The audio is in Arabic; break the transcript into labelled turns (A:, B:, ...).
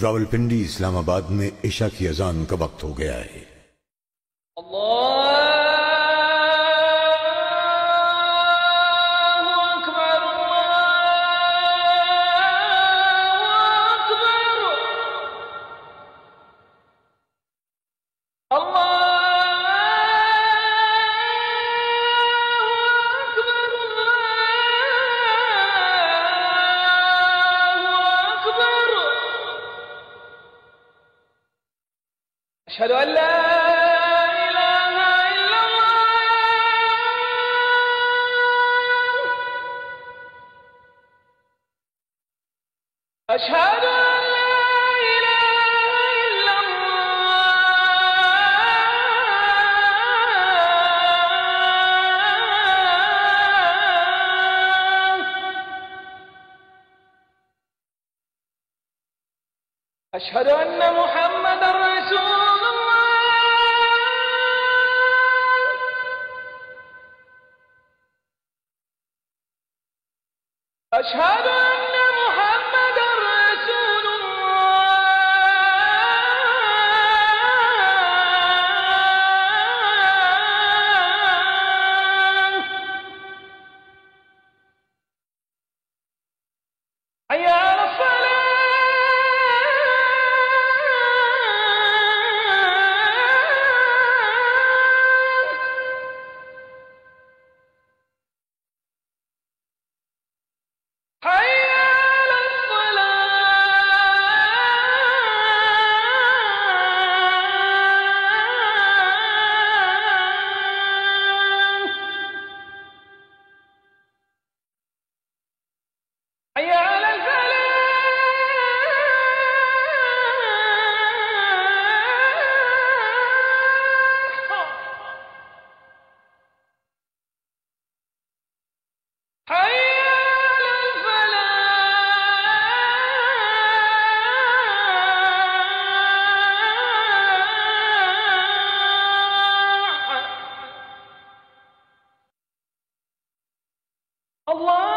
A: रावलपिंडी इस्लामाबाद में इशा की अजान का वक्त हो गया है।
B: أشهد أن لا إله إلا الله أشهد أن لا إله إلا الله أشهد أن محمدا رسول أشهد أن محمدا رسول الله حي على الصلاة حي على الصلاة حي على الفلاح حي على الفلاح الله